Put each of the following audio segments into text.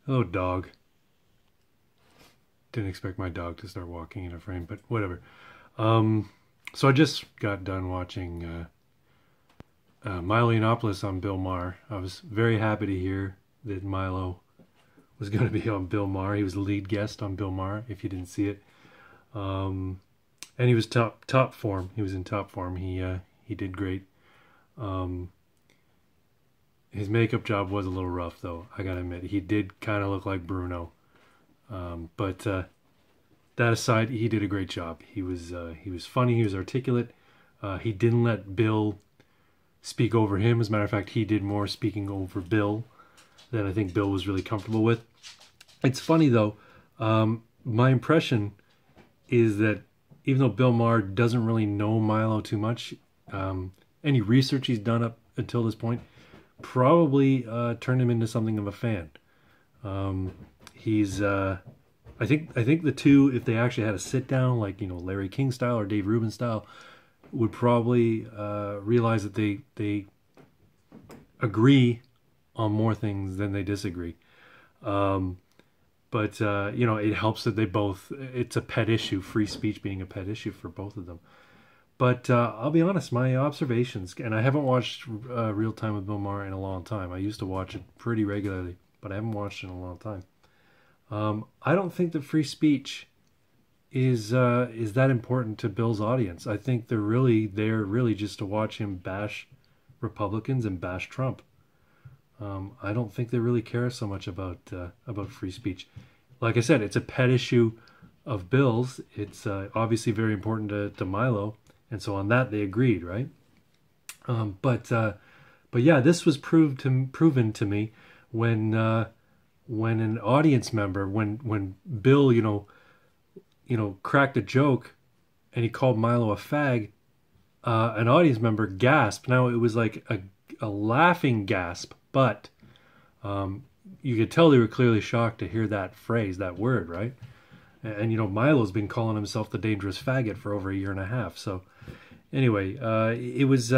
Hello, dog. Didn't expect my dog to start walking in a frame, but whatever. Um, so I just got done watching Milo Yiannopoulos on Bill Maher. I was very happy to hear that Milo was going to be on Bill Maher. He was the lead guest on Bill Maher. If you didn't see it, um, and he was top form. He was in top form. He did great. Um, his makeup job was a little rough, though. I gotta admit, he did kind of look like Bruno. But that aside, he did a great job. He was funny. He was articulate. He didn't let Bill speak over him. As a matter of fact, he did more speaking over Bill than I think Bill was really comfortable with. It's funny though. My impression is that even though Bill Maher doesn't really know Milo too much, any research he's done up until this point probably turned him into something of a fan. He's I think the two, if they actually had a sit down, like Larry King style or Dave Rubin style, would probably realize that they agree on more things than they disagree. Um, but it helps that they both. It's a pet issue, free speech being a pet issue for both of them. But I'll be honest, my observations, and I haven't watched Real Time with Bill Maher in a long time. I used to watch it pretty regularly, but I haven't watched it in a long time. I don't think that free speech is that important to Bill's audience. I think they're really there really just to watch him bash Republicans and bash Trump. I don't think they really care so much about free speech. Like I said, it's a pet issue of Bill's. It's obviously very important to Milo, and so on that they agreed, right? But yeah, this was proven to me when an audience member, when Bill, cracked a joke and he called Milo a fag, an audience member gasped. Now it was like a laughing gasp, but you could tell they were clearly shocked to hear that phrase, that word, right? And Milo's been calling himself the dangerous faggot for over a year and a half. So anyway, it was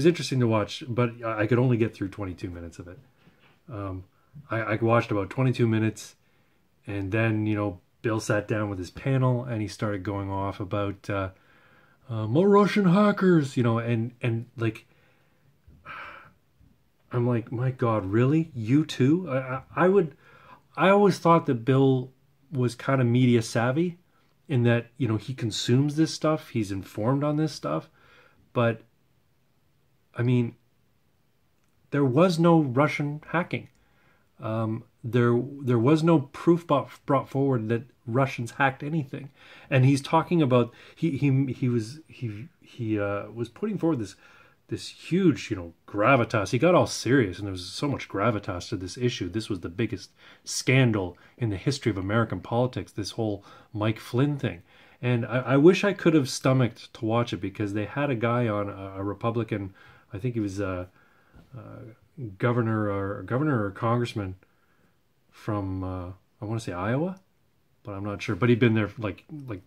interesting to watch, but I could only get through 22 minutes of it. I watched about 22 minutes, and then Bill sat down with his panel and he started going off about more Russian hackers, and like I'm like, my God, really? You too? I always thought that Bill was kind of media savvy in that he consumes this stuff, he's informed on this stuff, but I mean, there was no Russian hacking. There was no proof brought forward that Russians hacked anything, and he's talking about he was putting forward this huge gravitas. He got all serious, and there was so much gravitas to this issue. This was the biggest scandal in the history of American politics. This whole Mike Flynn thing, and I wish I could have stomached to watch it because they had a guy on a Republican. I think he was governor or congressman from I want to say Iowa, but I'm not sure. But he'd been there like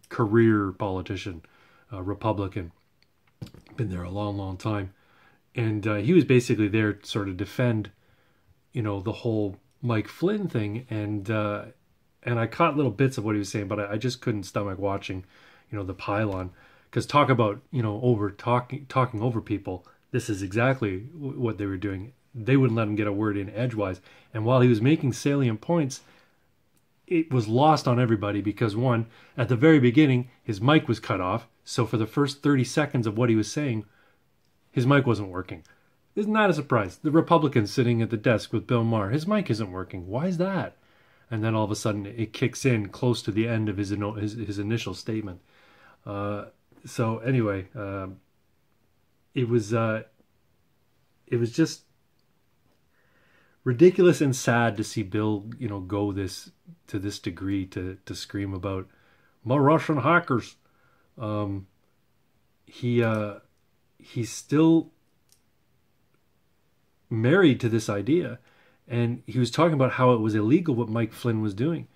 career politician, Republican, been there a long time, and he was basically there to sort of defend, the whole Mike Flynn thing, and I caught little bits of what he was saying, but I just couldn't stomach watching, the pylon, because talk about over talking over people. This is exactly what they were doing. They wouldn't let him get a word in edgewise. And while he was making salient points, it was lost on everybody because, one, at the very beginning, his mic was cut off. So for the first 30 seconds of what he was saying, his mic wasn't working. Isn't that a surprise? The Republican sitting at the desk with Bill Maher, his mic isn't working. Why is that? And then all of a sudden it kicks in close to the end of his initial statement. So anyway, it was just ridiculous and sad to see Bill, go to this degree to scream about more Russian hackers. He's still married to this idea, and he was talking about how it was illegal what Mike Flynn was doing.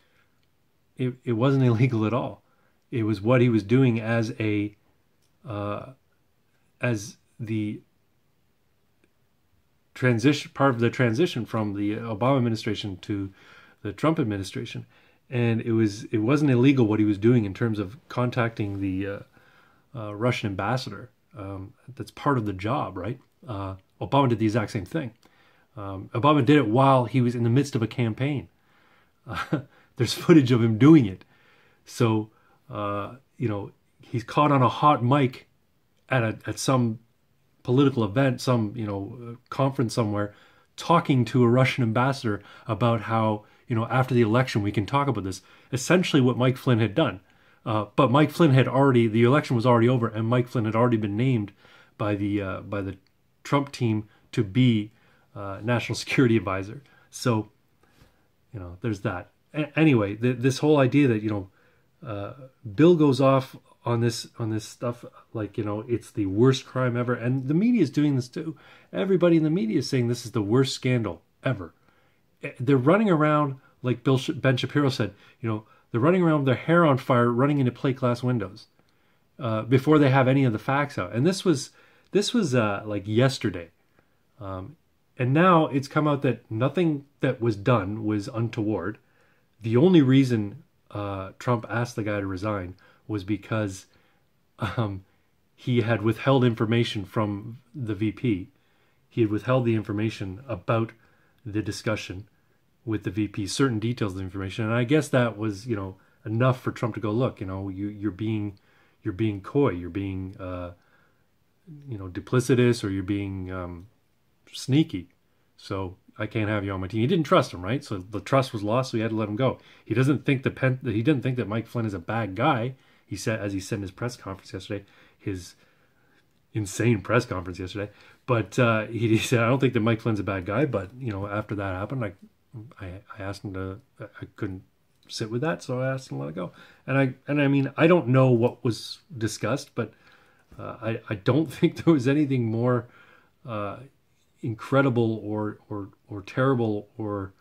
It wasn't illegal at all. It was what he was doing as the transition, part of the transition from the Obama administration to the Trump administration, and it wasn't illegal what he was doing in terms of contacting the Russian ambassador. That's part of the job, right? Obama did the exact same thing. Obama did it while he was in the midst of a campaign. There's footage of him doing it. So, he's caught on a hot mic at some political event, some, conference somewhere, talking to a Russian ambassador about how, after the election, we can talk about this. Essentially what Mike Flynn had done. But Mike Flynn the election was already over, and Mike Flynn had already been named by the Trump team to be national security advisor. So, there's that. Anyway, this whole idea that, Bill goes off on this stuff like, it's the worst crime ever. And the media is doing this too. Everybody in the media is saying this is the worst scandal ever. They're running around, like Ben Shapiro said, they're running around with their hair on fire, running into plate glass windows before they have any of the facts out. And this was like yesterday. And now it's come out that nothing that was done was untoward. The only reason Trump asked the guy to resign was because he had withheld information from the VP. He had withheld the information about the discussion with the VP, certain details of the information. And I guess that was, enough for Trump to go, look, you're being coy, you're being, duplicitous, or you're being sneaky. So I can't have you on my team. He didn't trust him, right? So the trust was lost, so he had to let him go. He didn't think that Mike Flynn is a bad guy. He said, as he said in his press conference yesterday, his insane press conference yesterday. But he said, I don't think that Mike Flynn's a bad guy. But after that happened, I asked him to. I couldn't sit with that, so I asked him to let it go. And I mean, I don't know what was discussed, but I don't think there was anything more incredible or terrible or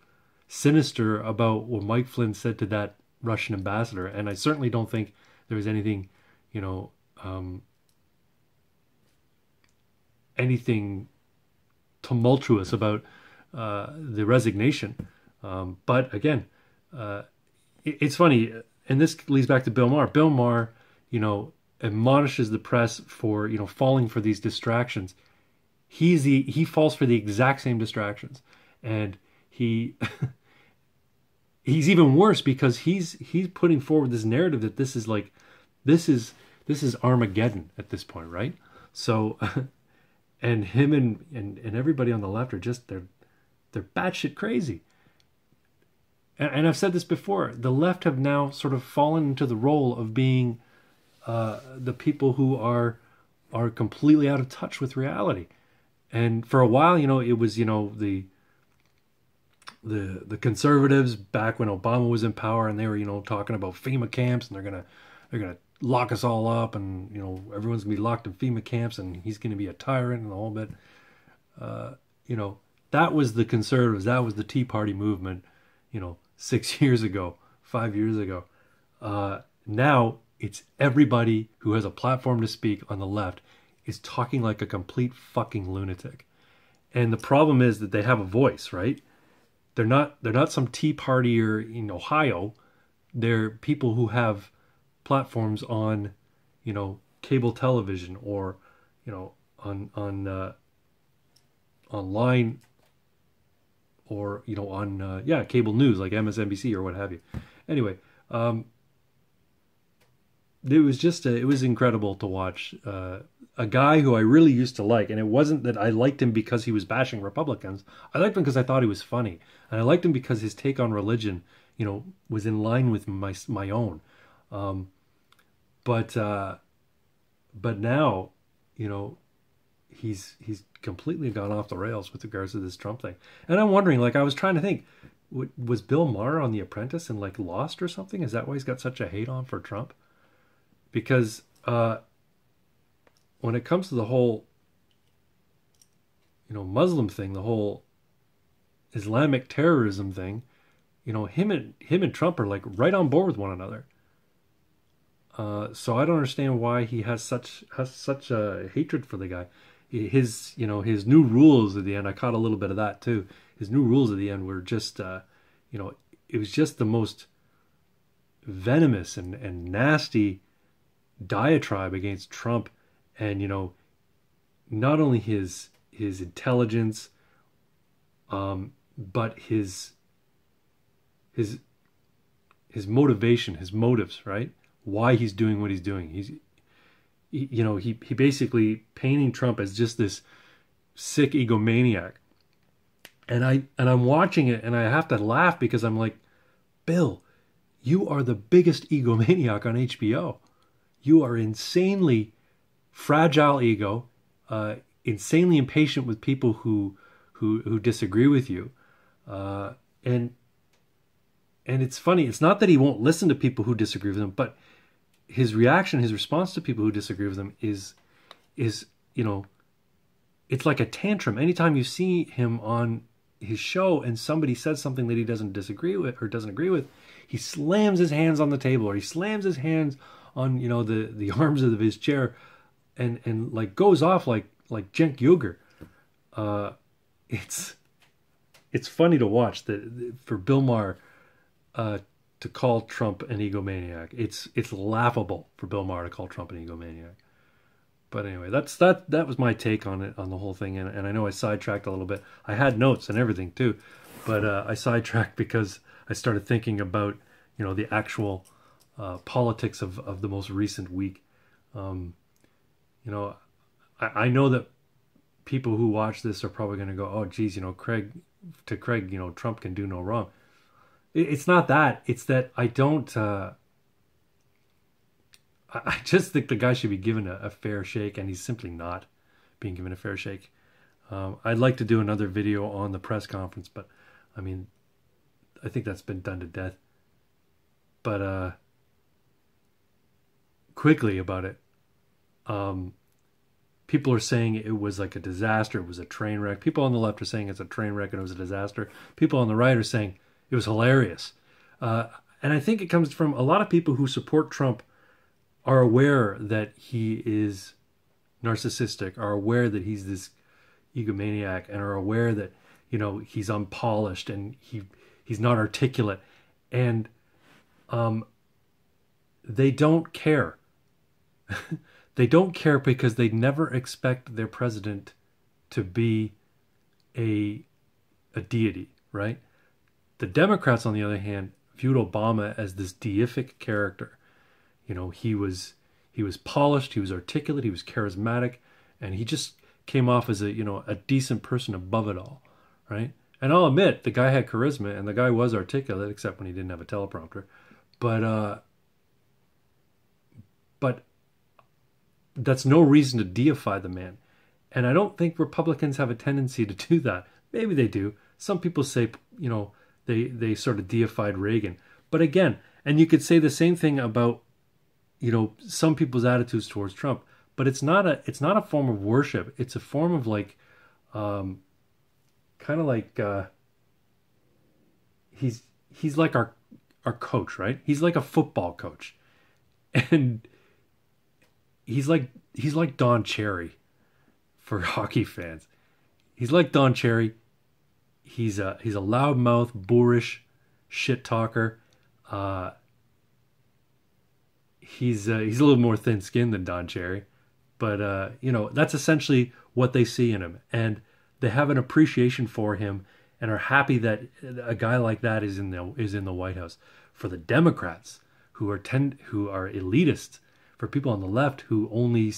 sinister about what Mike Flynn said to that Russian ambassador. And I certainly don't think there was anything, anything tumultuous about the resignation. But again, it's funny, and this leads back to Bill Maher. Bill Maher, admonishes the press for, falling for these distractions. He falls for the exact same distractions, and he's even worse because he's putting forward this narrative that this is Armageddon at this point, right? So, and him and everybody on the left are just they're batshit crazy. And I've said this before, the left have now sort of fallen into the role of being the people who are completely out of touch with reality. And for a while, it was, the conservatives back when Obama was in power, and they were, talking about FEMA camps, and they're gonna lock us all up, and everyone's gonna be locked in FEMA camps, and he's gonna be a tyrant and the whole bit. That was the conservatives, that was the Tea Party movement, 6 years ago, 5 years ago. Now it's everybody who has a platform to speak on the left is talking like a complete fucking lunatic. And the problem is that they have a voice, right? They're not some Tea Partier in Ohio. They're people who have platforms on, cable television or, on online or, on, cable news like MSNBC or what have you. Anyway, it was incredible to watch a guy who I really used to like. And it wasn't that I liked him because he was bashing Republicans. I liked him because I thought he was funny. And I liked him because his take on religion, was in line with my own. But now, he's completely gone off the rails with regards to this Trump thing. And I'm wondering, I was trying to think, was Bill Maher on The Apprentice and Lost or something? Is that why he's got such a hate on for Trump? Because when it comes to the whole, Muslim thing, the whole Islamic terrorism thing, him and Trump are right on board with one another. So I don't understand why he has such a hatred for the guy. His new rules at the end, I caught a little bit of that too. His new rules at the end were just, it was just the most venomous and nasty diatribe against Trump, and not only his intelligence, but his motivation, his motives, right? Why he's doing what he's doing. He basically painting Trump as just this sick egomaniac. And I'm watching it and I have to laugh because I'm like, Bill, you are the biggest egomaniac on HBO. You are insanely fragile ego, insanely impatient with people who disagree with you, and it's funny. It's not that he won't listen to people who disagree with him, but his reaction, his response to people who disagree with him is it's like a tantrum. Anytime you see him on his show and somebody says something that he doesn't disagree with or doesn't agree with, he slams his hands on the table, or he slams his hands on the arms of his chair, and like goes off like Cenk Uygur. It's funny to watch that for Bill Maher to call Trump an egomaniac. It's laughable for Bill Maher to call Trump an egomaniac. But anyway, that was my take on it, on the whole thing, and I know I sidetracked a little bit. I had notes and everything too, but I sidetracked because I started thinking about the actual politics of the most recent week. I know that people who watch this are probably going to go, "Oh, geez, Craig, Trump can do no wrong." It's not that. It's that I don't. I just think the guy should be given a fair shake, and he's simply not being given a fair shake. I'd like to do another video on the press conference, but I mean, I think that's been done to death. But quickly about it, people are saying it was like a disaster. It was a train wreck. People on the left are saying it's a train wreck and it was a disaster. People on the right are saying it was hilarious. And I think it comes from a lot of people who support Trump are aware that he is narcissistic, are aware that he's this egomaniac, and are aware that he's unpolished and he's not articulate, and they don't care. They don't care because they never expect their president to be a deity, right? The Democrats, on the other hand, viewed Obama as this deific character. He was polished, he was articulate, he was charismatic, and he just came off as a decent person above it all, right? And I'll admit, the guy had charisma, and the guy was articulate, except when he didn't have a teleprompter. But that's no reason to deify the man. And I don't think Republicans have a tendency to do that. Maybe they do. Some people say, they sort of deified Reagan. But again, and you could say the same thing about some people's attitudes towards Trump, but it's not a form of worship. It's a form of kind of like he's like our coach, right? He's like a football coach, and he's like Don Cherry for hockey fans. He's like Don Cherry. He's a loudmouth, boorish shit talker. He's a little more thin-skinned than Don Cherry, but that's essentially what they see in him, and they have an appreciation for him and are happy that a guy like that is in the White House. For the Democrats, who are elitist, for people on the left who only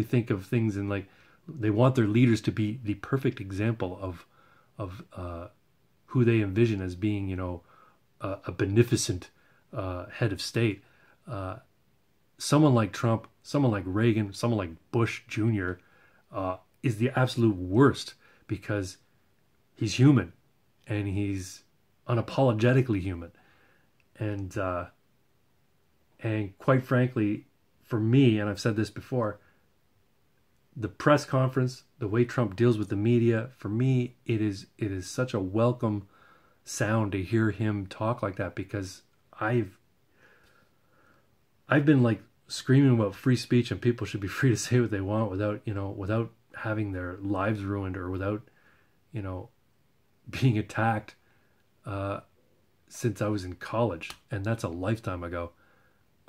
think of things in they want their leaders to be the perfect example of who they envision as being a beneficent head of state. Someone like Trump, someone like Reagan, someone like Bush Jr. Is the absolute worst because he's human and he's unapologetically human. And quite frankly, for me, and I've said this before, the press conference, the way Trump deals with the media, for me, it is such a welcome sound to hear him talk like that, because I've been screaming about free speech and people should be free to say what they want without having their lives ruined or without being attacked. since I was in college, and that's a lifetime ago.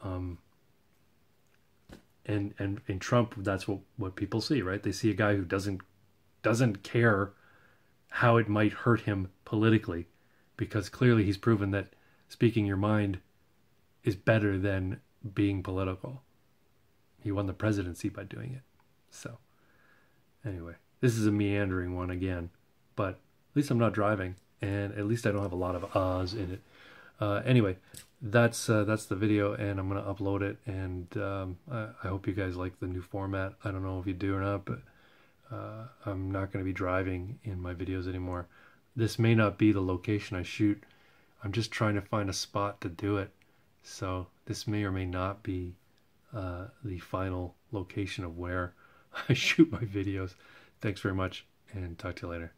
Um, and in Trump, that's what people see, right? They see a guy who doesn't care how it might hurt him politically, because clearly he's proven that speaking your mind is better than being political. He won the presidency by doing it. So anyway, this is a meandering one again, but at least I'm not driving, and at least I don't have a lot of ahs in it. Anyway, that's the video, and I'm gonna upload it, and I hope you guys like the new format. I don't know if you do or not, but I'm not going to be driving in my videos anymore. This may not be the location I shoot. I'm just trying to find a spot to do it. So this may or may not be the final location of where I shoot my videos. Thanks very much, and talk to you later.